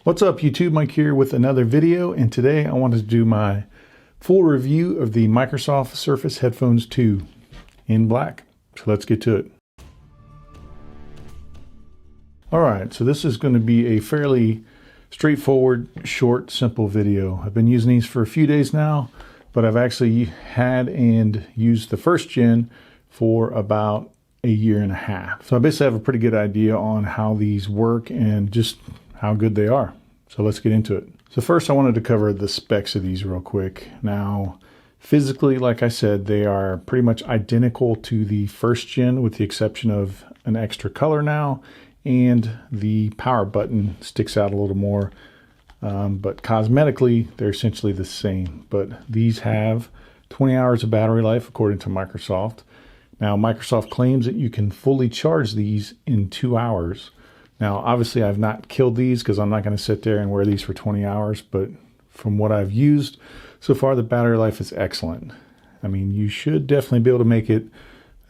What's up YouTube, Mike here with another video, and today I wanted to do my full review of the Microsoft Surface Headphones 2 in black. So let's get to it. Alright, so this is going to be a fairly straightforward, short, simple video. I've been using these for a few days now, but I've actually had and used the first gen for about a year and a half. So I basically have a pretty good idea on how these work and just how good they are. So let's get into it. So first I wanted to cover the specs of these real quick. Now, physically, like I said, they are pretty much identical to the first gen with the exception of an extra color now, and the power button sticks out a little more. But cosmetically, they're essentially the same. But these have 20 hours of battery life according to Microsoft. Now, Microsoft claims that you can fully charge these in 2 hours. Now, obviously, I've not killed these because I'm not going to sit there and wear these for 20 hours. But from what I've used so far, the battery life is excellent. I mean, you should definitely be able to make it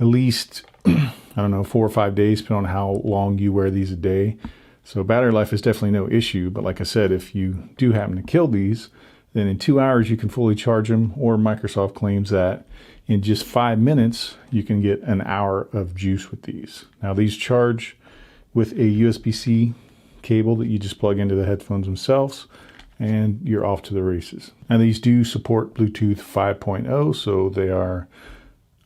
at least, I don't know, 4 or 5 days, depending on how long you wear these a day. So battery life is definitely no issue. But like I said, if you do happen to kill these, then in 2 hours you can fully charge them. Or Microsoft claims that in just 5 minutes, you can get an hour of juice with these. Now, these charge with a USB-C cable that you just plug into the headphones themselves, and you're off to the races. Now, these do support Bluetooth 5.0, so they are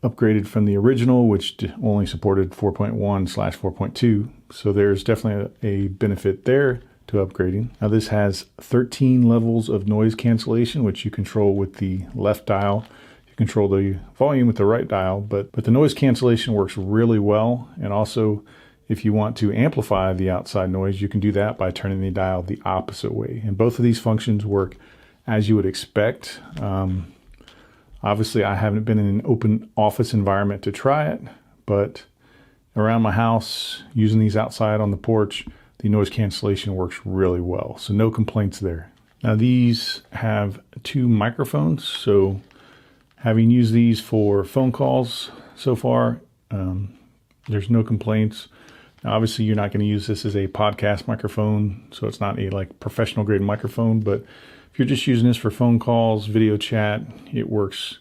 upgraded from the original, which only supported 4.1/4.2. So there's definitely a benefit there to upgrading. Now, this has 13 levels of noise cancellation, which you control with the left dial. You control the volume with the right dial, but the noise cancellation works really well. And also, if you want to amplify the outside noise, you can do that by turning the dial the opposite way. And both of these functions work as you would expect. Obviously, I haven't been in an open office environment to try it, but around my house, using these outside on the porch, the noise cancellation works really well. So no complaints there. Now, these have 2 microphones. So having used these for phone calls so far, there's no complaints. Now, obviously, you're not going to use this as a podcast microphone, so it's not a professional grade microphone, but if you're just using this for phone calls, video chat, it works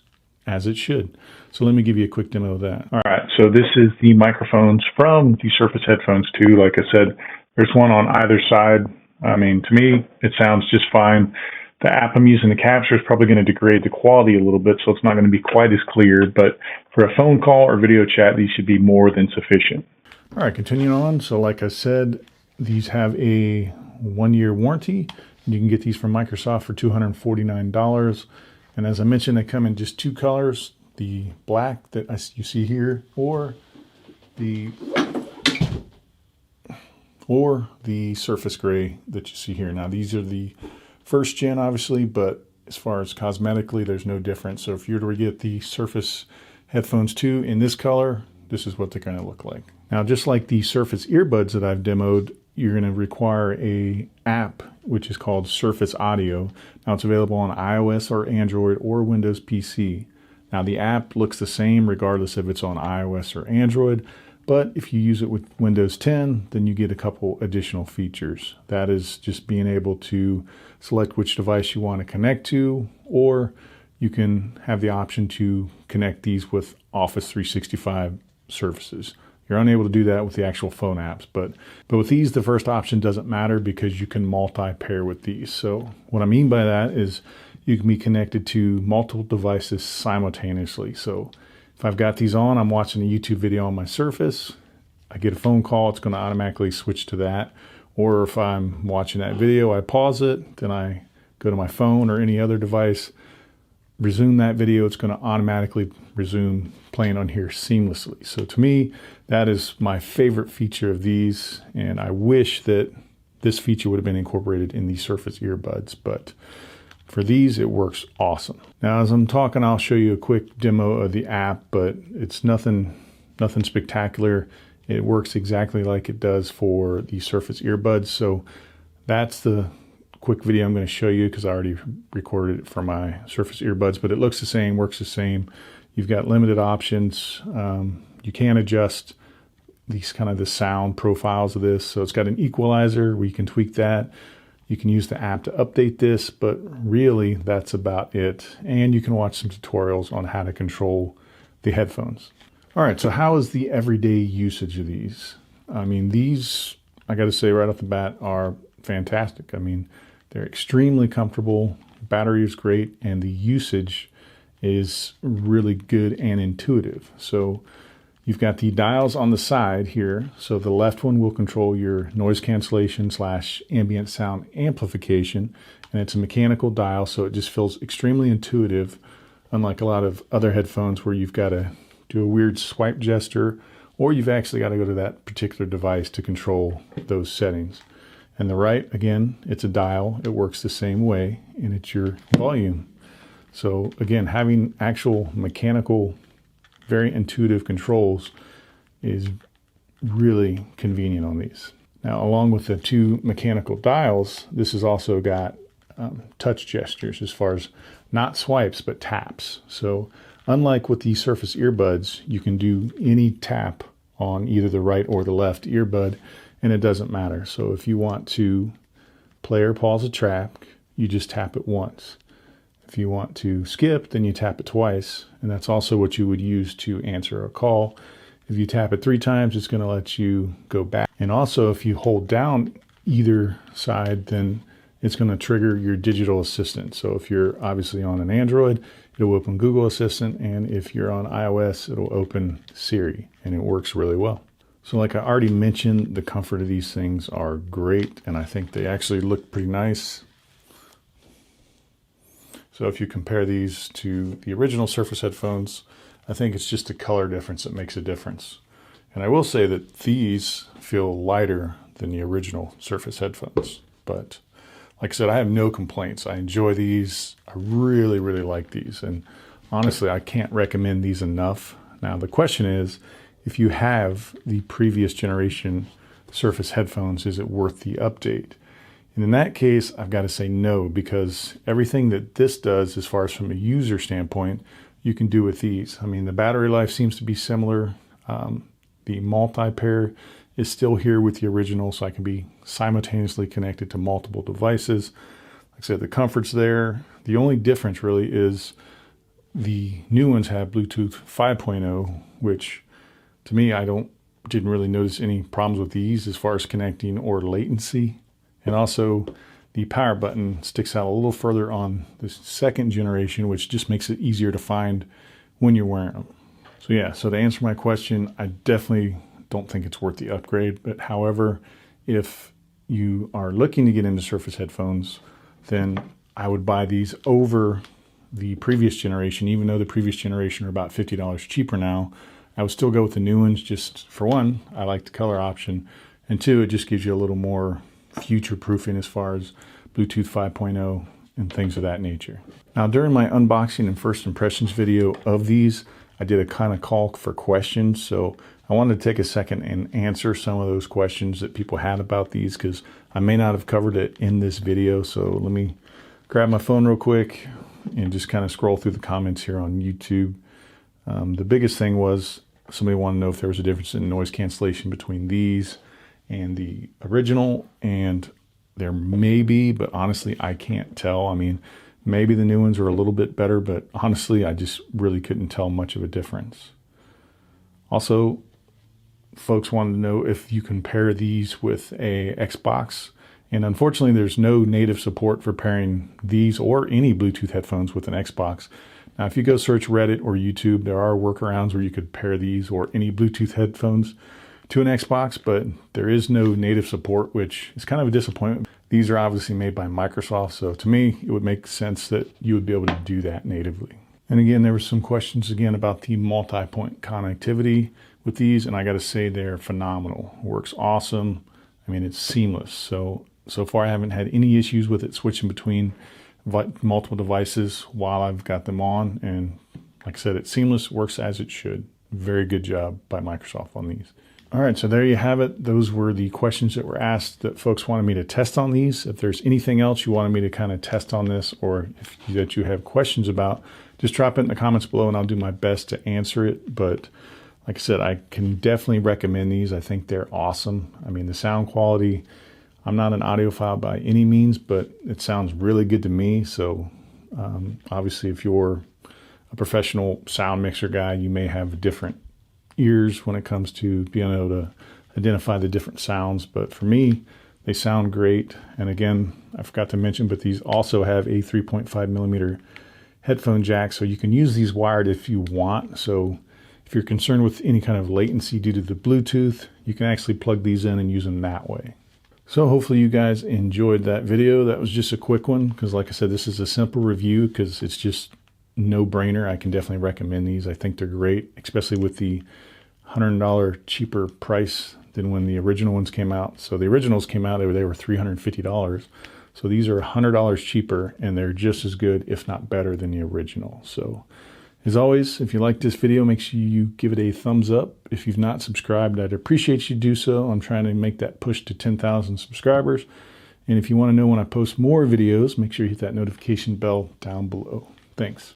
as it should. So let me give you a quick demo of that. All right, so this is the microphones from the Surface Headphones 2. Like I said, there's one on either side. I mean, to me, it sounds just fine. The app I'm using to capture is probably going to degrade the quality a little bit, so it's not going to be quite as clear. But for a phone call or video chat, these should be more than sufficient. All right, continuing on. So like I said, these have a 1-year warranty. You can get these from Microsoft for $249. And as I mentioned, they come in just 2 colors, the black that you see here, or the Surface Gray that you see here. Now, these are the first gen, obviously, but as far as cosmetically, there's no difference. So if you were to get the Surface Headphones 2 in this color, this is what they're going to look like. Now, just like the Surface earbuds that I've demoed, you're going to require a app, which is called Surface Audio. Now, it's available on iOS or Android or Windows PC. Now, the app looks the same regardless if it's on iOS or Android, but if you use it with Windows 10, then you get a couple additional features. That is just being able to select which device you want to connect to, or you can have the option to connect these with Office 365 services. You're unable to do that with the actual phone apps, but with these, the first option doesn't matter because you can multi-pair with these. So what I mean by that is you can be connected to multiple devices simultaneously. So if I've got these on, I'm watching a YouTube video on my Surface, I get a phone call, it's going to automatically switch to that. Or if I'm watching that video, I pause it, then I go to my phone or any other device, resume that video, it's going to automatically resume playing on here seamlessly. So to me, that is my favorite feature of these, and I wish that this feature would have been incorporated in the Surface earbuds, but for these, it works awesome. Now, as I'm talking, I'll show you a quick demo of the app, but it's nothing spectacular. It works exactly like it does for the Surface earbuds. So that's the quick video I'm going to show you because I already recorded it for my Surface earbuds, but it looks the same, works the same. You've got limited options. You can adjust the sound profiles of this. So it's got an equalizer where you can tweak that. You can use the app to update this, but really that's about it. And you can watch some tutorials on how to control the headphones. All right, so how is the everyday usage of these? I mean, these, I got to say right off the bat, are fantastic. I mean, they're extremely comfortable, battery is great, and the usage is really good and intuitive. So you've got the dials on the side here. So the left one will control your noise cancellation / ambient sound amplification, and it's a mechanical dial, so it just feels extremely intuitive, unlike a lot of other headphones where you've got to do a weird swipe gesture, or you've actually got to go to that particular device to control those settings. And the right, again, it's a dial. It works the same way, and it's your volume. So again, having actual mechanical, very intuitive controls is really convenient on these. Now, along with the two mechanical dials, this has also got touch gestures as far as not swipes, but taps. So unlike with the Surface earbuds, you can do any tap on either the right or the left earbud, and it doesn't matter. So if you want to play or pause a track, you just tap it once. If you want to skip, then you tap it twice, and that's also what you would use to answer a call. If you tap it 3 times, it's going to let you go back. And also, if you hold down either side, then it's going to trigger your digital assistant. So if you're obviously on an Android, it'll open Google Assistant, and if you're on iOS, it'll open Siri, and it works really well. So like I already mentioned, the comfort of these things are great, and I think they actually look pretty nice. So if you compare these to the original Surface headphones, I think it's just the color difference that makes a difference. And I will say that these feel lighter than the original Surface headphones. But like I said, I have no complaints. I enjoy these. I really, really like these. And honestly, I can't recommend these enough. Now, the question is, if you have the previous generation Surface headphones, is it worth the update? And in that case, I've got to say no, because everything that this does, as far as from a user standpoint, you can do with these. I mean, the battery life seems to be similar. The multi-pair is still here with the original, so I can be simultaneously connected to multiple devices. Like I said, the comfort's there. The only difference really is the new ones have Bluetooth 5.0, which to me, didn't really notice any problems with these as far as connecting or latency. And also the power button sticks out a little further on the second generation, which just makes it easier to find when you're wearing them. So yeah, so to answer my question, I definitely don't think it's worth the upgrade. But however, if you are looking to get into Surface headphones, then I would buy these over the previous generation. Even though the previous generation are about $50 cheaper now, I would still go with the new ones. Just for one, I like the color option, and 2, it just gives you a little more future proofing as far as Bluetooth 5.0 and things of that nature. Now, during my unboxing and first impressions video of these, I did a kind of call for questions. So I wanted to take a second and answer some of those questions that people had about these, because I may not have covered it in this video. So let me grab my phone real quick and just kind of scroll through the comments here on YouTube. The biggest thing was somebody wanted to know if there was a difference in noise cancellation between these and the original, and there may be, but honestly, I can't tell. I mean, maybe the new ones are a little bit better, but honestly, I just really couldn't tell much of a difference. Also, folks wanted to know if you compare these with a Xbox, and unfortunately, there's no native support for pairing these or any Bluetooth headphones with an Xbox. Now, if you go search Reddit or YouTube, there are workarounds where you could pair these or any Bluetooth headphones to an Xbox, but there is no native support, which is kind of a disappointment. These are obviously made by Microsoft, so to me, it would make sense that you would be able to do that natively. And again, there were some questions again about the multi-point connectivity with these, and I got to say they're phenomenal. Works awesome. I mean, it's seamless. So far I haven't had any issues with it switching between multiple devices while I've got them on, and like I said, it's seamless, works as it should. Very good job by Microsoft on these. All right, so there you have it. Those were the questions that were asked that folks wanted me to test on these. If there's anything else you wanted me to kind of test on this, or that you have questions about, just drop it in the comments below and I'll do my best to answer it. But like I said, I can definitely recommend these. I think they're awesome. I mean, the sound quality, I'm not an audiophile by any means, but it sounds really good to me. So obviously if you're a professional sound mixer guy, you may have different ears when it comes to being able to identify the different sounds. But for me, they sound great. And again, I forgot to mention, but these also have a 3.5 millimeter headphone jack. So you can use these wired if you want. So if you're concerned with any kind of latency due to the Bluetooth, you can actually plug these in and use them that way. So hopefully you guys enjoyed that video. That was just a quick one because like I said, this is a simple review because it's just no brainer. I can definitely recommend these. I think they're great, especially with the $100 cheaper price than when the original ones came out. So the originals came out, they were $350. So these are $100 cheaper and they're just as good, if not better than the original. So as always, if you like this video, make sure you give it a thumbs up. If you've not subscribed, I'd appreciate you do so. I'm trying to make that push to 10,000 subscribers. And if you want to know when I post more videos, make sure you hit that notification bell down below. Thanks.